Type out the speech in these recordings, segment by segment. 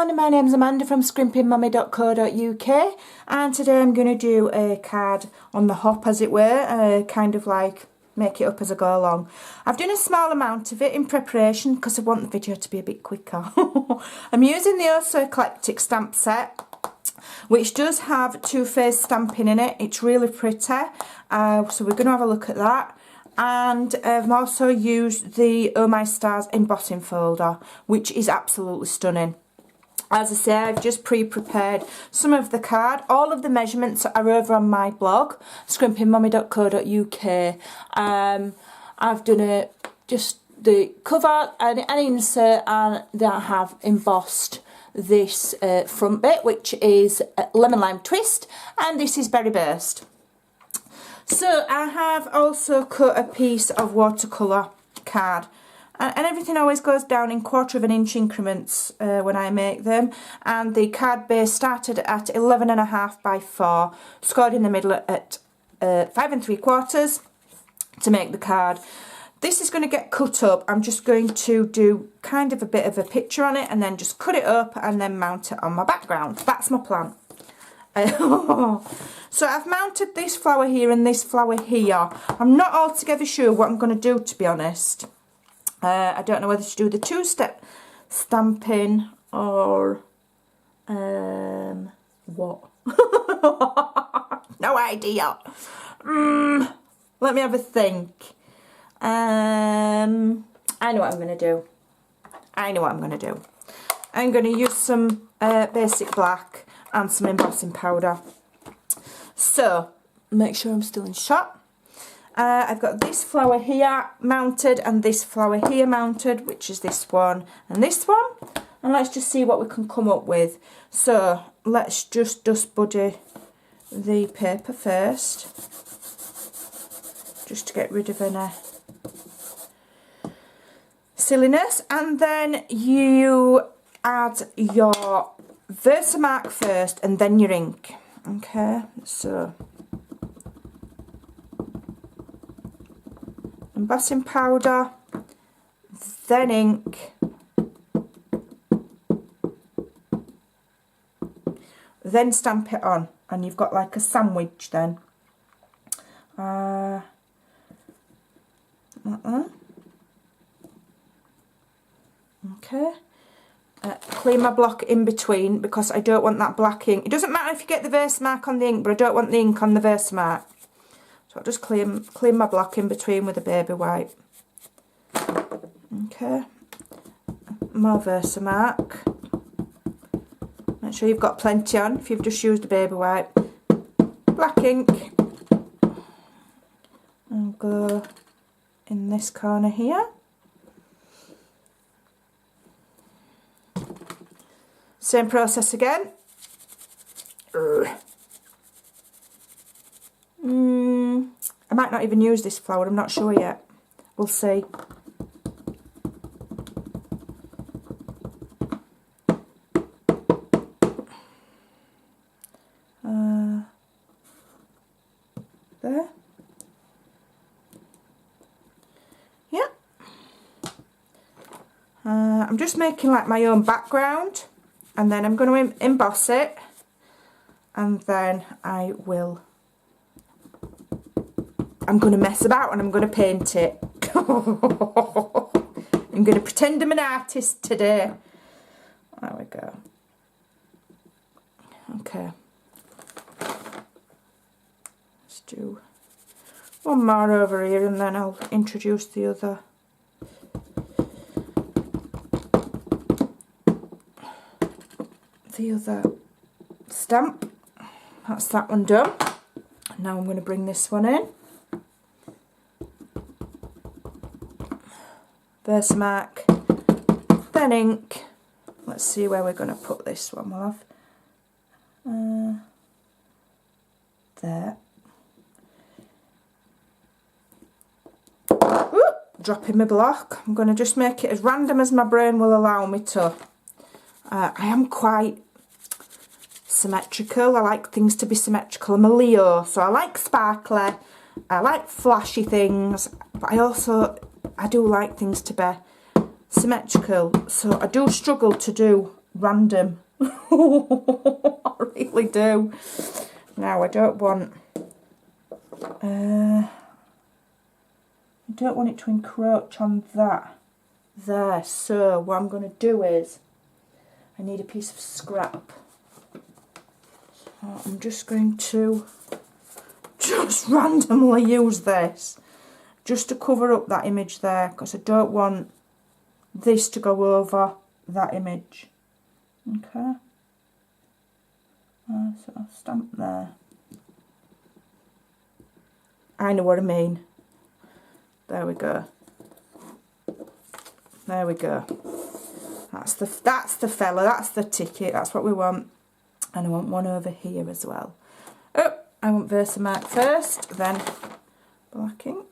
everyone, my name's Amanda from Scrimpingmommy.co.uk, and today I'm going to do a card on the hop, as it were, kind of like make it up as I go along. I've done a small amount of it in preparation because I want the video to be a bit quicker. I'm using the Eclectic stamp set, which does have two-phase stamping in it. It's really pretty, so we're going to have a look at that. And I've also used the Oh My Stars embossing folder, which is absolutely stunning. As I say, I've just pre-prepared some of the card. All of the measurements are over on my blog, scrimpingmommy.co.uk. I've done just the cover and an insert, and then I have embossed this front bit, which is Lemon Lime Twist, and this is Berry Burst. So I have also cut a piece of watercolour card, and everything always goes down in 1/4 inch increments when I make them, and the card base started at 11.5 by 4, scored in the middle at 5 3/4 to make the card. This is going to get cut up. I'm just going to do kind of a bit of a picture on it and then just cut it up and then mount it on my background. That's my plan. So I've mounted this flower here and this flower here. I'm not altogether sure what I'm going to do, to be honest. I don't know whether to do the two-step stamping or what. No idea. Let me have a think. I know what I'm going to do. I'm going to use some basic black and some embossing powder. So, make sure I'm still in shot. I've got this flower here mounted and this flower here mounted, which is this one and this one. And let's just see what we can come up with. So, let's just dust buddy the paper first, just to get rid of any silliness. And then you add your Versamark first and then your ink. Okay, so embossing powder, then ink, then stamp it on, and you've got like a sandwich then. Okay. Clean my block in between because I don't want that black ink. It doesn't matter if you get the Versamark on the ink, but I don't want the ink on the Versamark. So I'll just clean my block in between with a baby wipe. Okay. More Versamark. Make sure you've got plenty on if you've just used a baby wipe. Black ink. And go in this corner here. Same process again. I might not even use this flower, I'm not sure yet. We'll see. There. Yeah. I'm just making like my own background. And then I'm going to emboss it, and then I'm going to mess about and I'm going to paint it. I'm going to pretend I'm an artist today. There we go. Okay. Let's do one more over here and then I'll introduce the other. The other stamp. That's that one done. Now I'm going to bring this one in. Versamark, then ink. Let's see where we're going to put this one, my love. There. Ooh, dropping my block. I'm going to just make it as random as my brain will allow me to. I am quite symmetrical. I like things to be symmetrical. I'm a Leo, so I like sparkly, I like flashy things, but I do like things to be symmetrical. So I do struggle to do random. I really do. Now I don't want it to encroach on that there. So what I'm going to do is I need a piece of scrap. So I'm just going to just randomly use this just to cover up that image there, because I don't want this to go over that image. Okay. So I'll stamp there. I know what I mean. There we go. There we go. That's the fella, that's the ticket, that's what we want. And I want one over here as well. Oh, I want Versamark first, then black ink.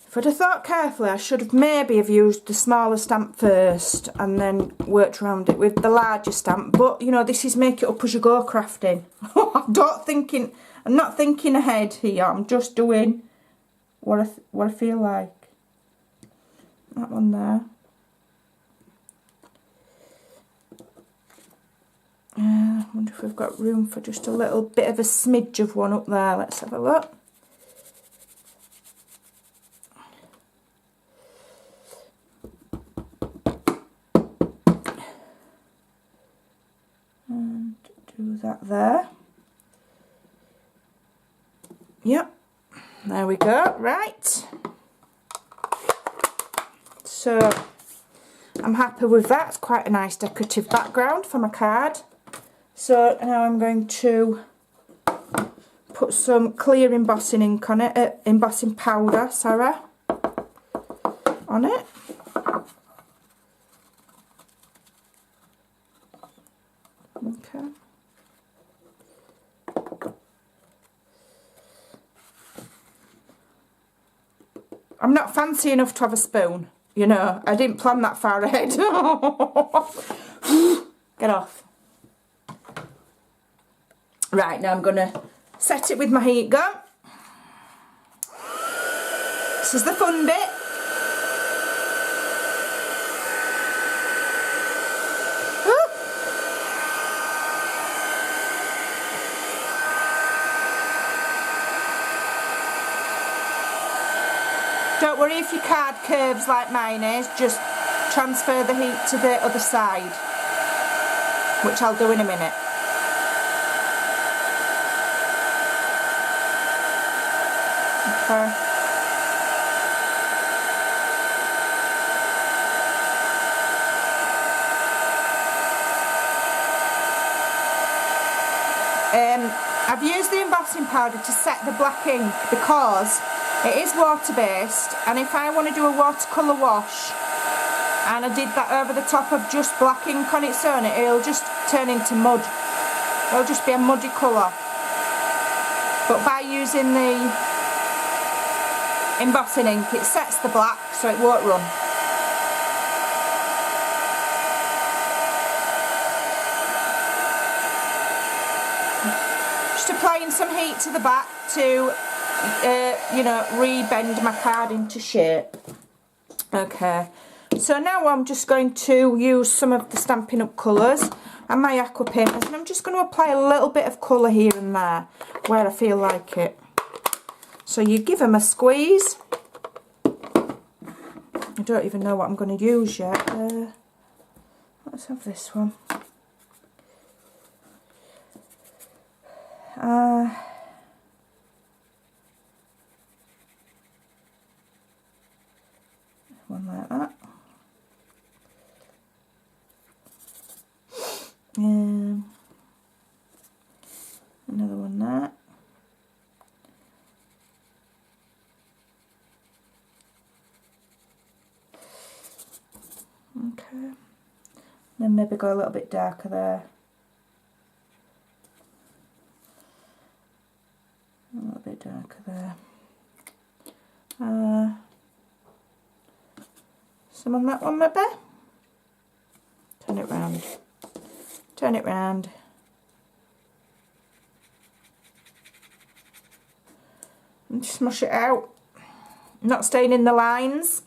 If I'd have thought carefully, I should have maybe have used the smaller stamp first and then worked around it with the larger stamp. But, you know, this is make it up as you go crafting. I'm not thinking ahead here. I'm just doing what I feel like. That one there. I wonder if we've got room for just a little bit of a smidge of one up there. Let's have a look. And do that there. Yep, there we go. Right. So I'm happy with that. It's quite a nice decorative background for my card. So now I'm going to put some clear embossing ink on it, embossing powder, sorry, on it. Okay. I'm not fancy enough to have a spoon, you know. I didn't plan that far ahead. Get off. Right, now I'm going to set it with my heat gun. This is the fun bit. Don't worry if your card curves like mine is, just transfer the heat to the other side, which I'll do in a minute. Okay. I've used the embossing powder to set the black ink because it is water based, and if I want to do a watercolour wash and I did that over the top of just black ink on its own, it'll just turn into mud. It'll just be a muddy colour. But by using the embossing ink, it sets the black so it won't run. Just applying some heat to the back to you know, re-bend my card into shape. Okay, so now I'm just going to use some of the Stampin' Up colours and my aqua papers, and I'm just going to apply a little bit of colour here and there where I feel like it. So you give them a squeeze. I don't even know what I'm going to use yet. Let's have this one. One like that. Another one there. Okay. Then maybe go a little bit darker there. A little bit darker there. Some on that one maybe. Turn it round. Turn it round. And smush it out. Not staying in the lines.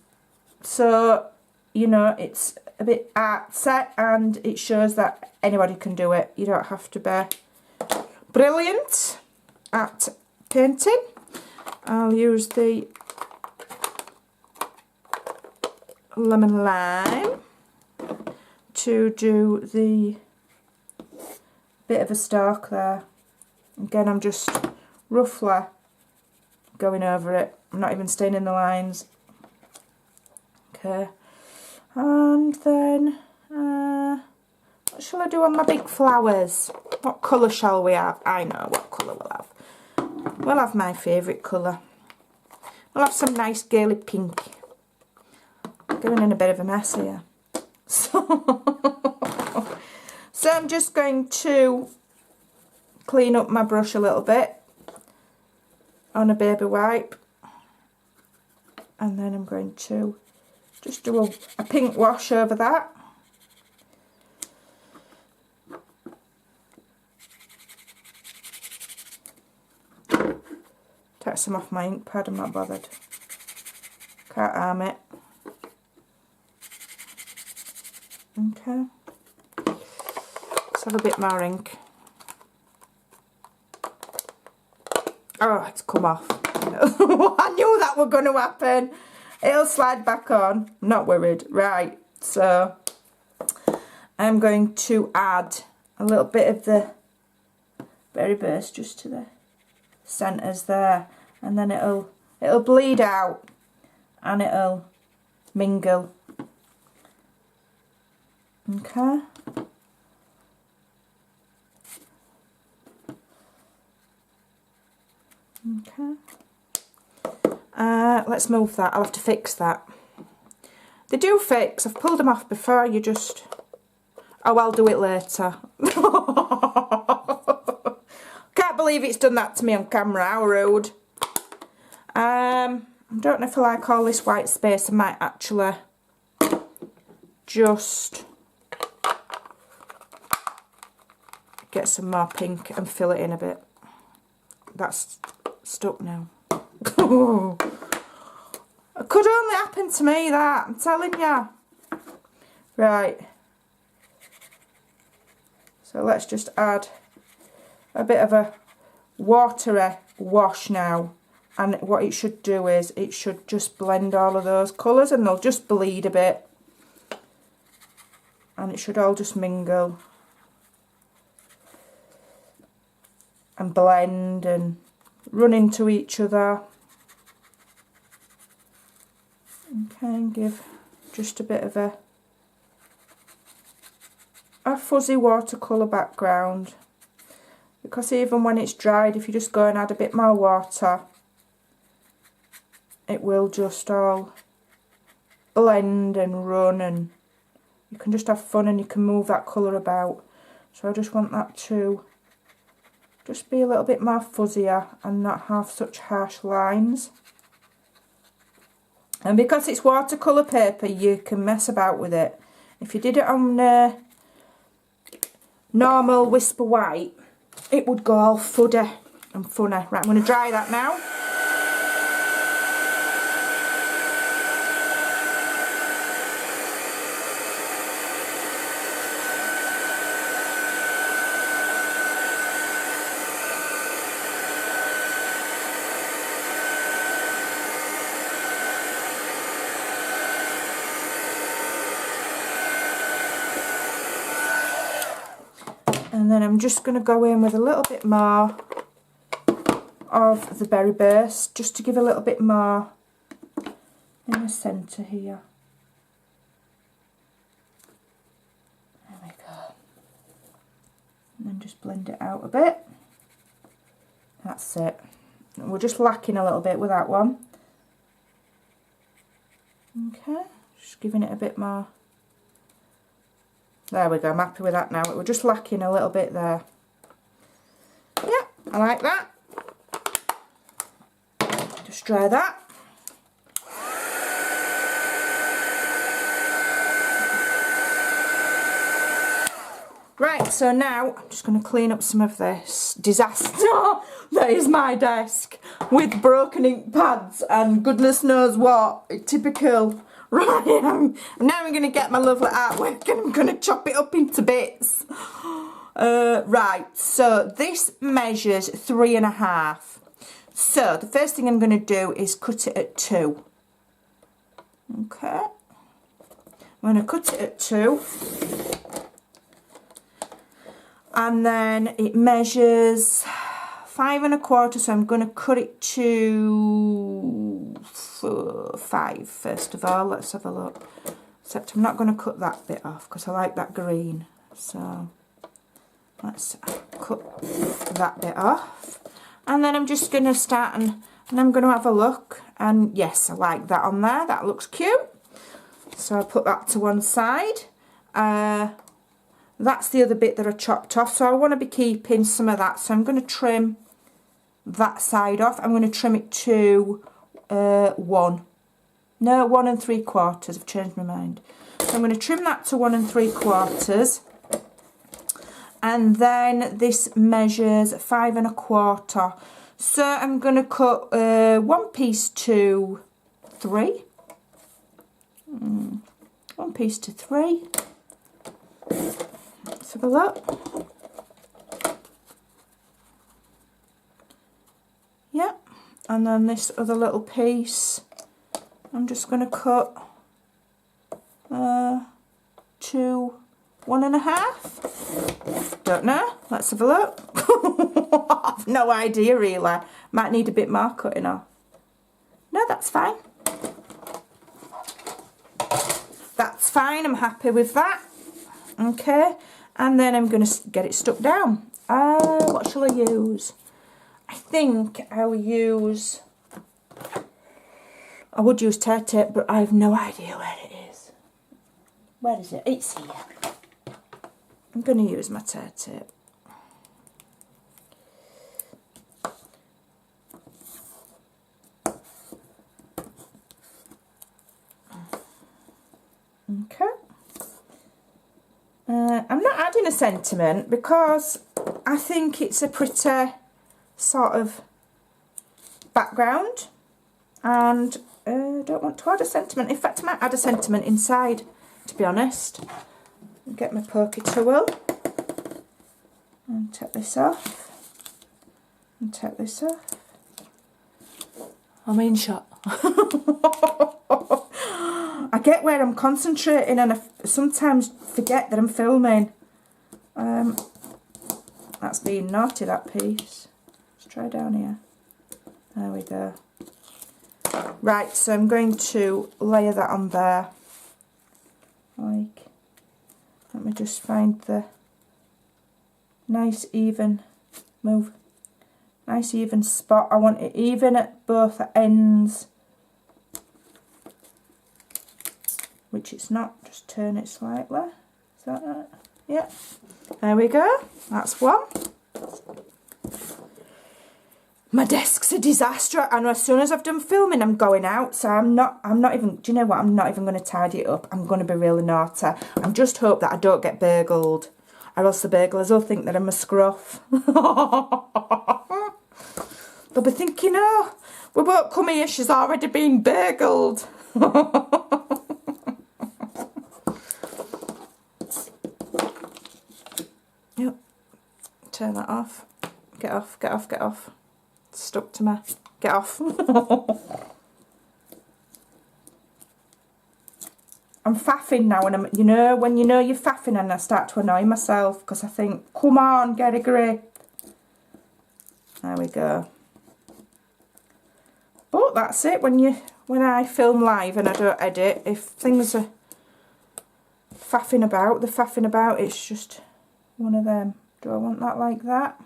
So you know, it's a bit artsy and it shows that anybody can do it. You don't have to be brilliant at painting. I'll use the lemon lime to do the bit of a stalk there. Again, I'm just roughly going over it. I'm not even staying in the lines. Okay. And then, what shall I do on my big flowers? What colour shall we have? I know what colour we'll have. We'll have my favourite colour. We'll have some nice gaily pink. Going in a bit of a mess here. So I'm just going to clean up my brush a little bit on a baby wipe. And then I'm going to just do a pink wash over that. Take some off my ink pad, I'm not bothered. Can't harm it. Okay. Let's have a bit more ink. Oh, it's come off. I knew that was going to happen. It'll slide back on. I'm not worried. Right, so I'm going to add a little bit of the berry burst just to the centres there, and then it'll bleed out and it'll mingle. Okay. Okay. Let's move that. I'll have to fix that. They do fix. I've pulled them off before. You just... Oh, I'll do it later. Can't believe it's done that to me on camera. How rude. I don't know if I like all this white space. I might actually just get some more pink and fill it in a bit. That's stuck now. It could only happen to me, that, I'm telling you. Right. So let's just add a bit of a watery wash now. And what it should do is it should just blend all of those colours and they'll just bleed a bit. And it should all just mingle and blend and run into each other. Okay, and give just a bit of a fuzzy watercolour background, because even when it's dried, if you just go and add a bit more water, it will just all blend and run, and you can just have fun and you can move that colour about. So I just want that to just be a little bit more fuzzier and not have such harsh lines. And because it's watercolour paper, you can mess about with it. If you did it on normal Whisper White, it would go all fuddy and funny. Right, I'm going to dry that now. And then I'm just going to go in with a little bit more of the berry burst, just to give a little bit more in the centre here. There we go. And then just blend it out a bit. That's it. And we're just lacking a little bit with that one. Okay, just giving it a bit more. There we go, I'm happy with that now. We're just lacking a little bit there. Yeah, I like that. Just dry that. Right, so now I'm just going to clean up some of this disaster. That is my desk with broken ink pads and goodness knows what. Typical Right, now I'm going to get my lovely artwork and I'm going to chop it up into bits. Right, so this measures 3.5. So the first thing I'm going to do is cut it at 2. Okay. I'm going to cut it at 2. And then it measures 5.25, so I'm going to cut it to 5 first of all. Let's have a look. Except I'm not going to cut that bit off because I like that green. So let's cut that bit off. And then I'm just going to start and I'm going to have a look. And yes, I like that on there. That looks cute. So I'll put that to one side. That's the other bit that I chopped off. So I want to be keeping some of that. So I'm going to trim that side off. I'm going to trim it to 1. No, 1 3/4. I've changed my mind. So I'm going to trim that to 1 3/4. And then this measures 5.25. So I'm going to cut 1 piece to 3. 1 piece to 3. Let's have a look. Yeah. And then this other little piece, I'm just going to cut to 1.5. Don't know. Let's have a look. I've no idea really. Might need a bit more cutting off. No, that's fine. That's fine. I'm happy with that. Okay. And then I'm going to get it stuck down. What shall I use? I think I'll use... I would use tear tape, but I have no idea where it is. Where is it? It's here. I'm going to use my tear tape. Okay. I'm not adding a sentiment because I think it's a pretty sort of background, and I don't want to add a sentiment. In fact, I might add a sentiment inside, to be honest. Get my pokey tool and take this off and take this off. I'm in shot. I get where I'm concentrating and I sometimes forget that I'm filming. That's being naughty, that piece. Let's try down here. There we go. Right, so I'm going to layer that on there. Like, let me just find the nice even move. Nice even spot. I want it even at both ends. Which it's not, just turn it slightly. Is that right? Yeah. There we go. That's one. My desk's a disaster, and as soon as I've done filming, I'm going out. So I'm not even, do you know what? I'm not even going to tidy it up. I'm going to be really naughty. I'm just hope that I don't get burgled, or else the burglars will think that I'm a scruff. They'll be thinking, oh, we won't come here, she's already been burgled. Yep. Turn that off. Get off, get off, get off. It's stuck to me. Get off. I'm faffing now, and I'm, you know, when you know you're faffing, and I start to annoy myself because I think, come on, get a grip. There we go. But that's it. When I film live and I don't edit, if things are faffing about, they're faffing about. It's just one of them. Do I want that like that?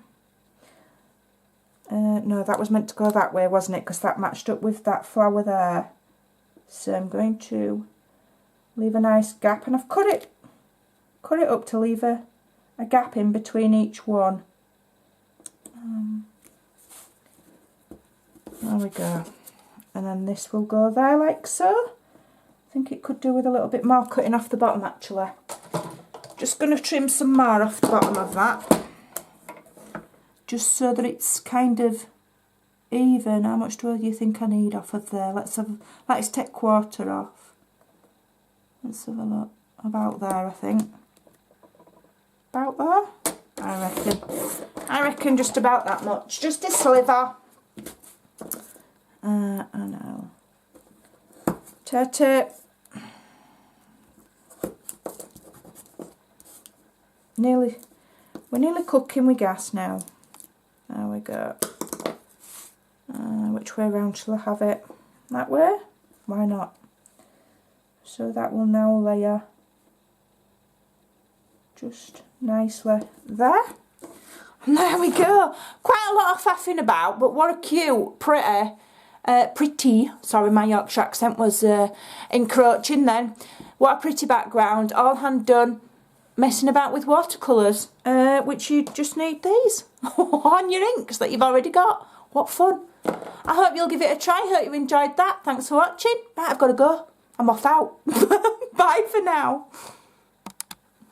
No, that was meant to go that way, wasn't it? Because that matched up with that flower there. So I'm going to leave a nice gap, and I've cut it up to leave a gap in between each one. There we go. And then this will go there like so. I think it could do with a little bit more cutting off the bottom actually. Just going to trim some more off the bottom of that. Just so that it's kind of even. How much do you think I need off of there? Let's take 1/4 off. Let's have a look. About there, I think. About there? I reckon just about that much. Just a sliver. I know. Tape. We're nearly cooking with gas now. There we go. Which way round shall I have it? That way? Why not? So that will now layer just nicely there. And there we go. Quite a lot of faffing about, but what a cute, pretty, sorry my Yorkshire accent was encroaching then. What a pretty background, all hand done, messing about with watercolours, which you just need these on your inks that you've already got. What fun. I hope you'll give it a try, hope you enjoyed that. Thanks for watching. Right, I've got to go. I'm off out. Bye for now.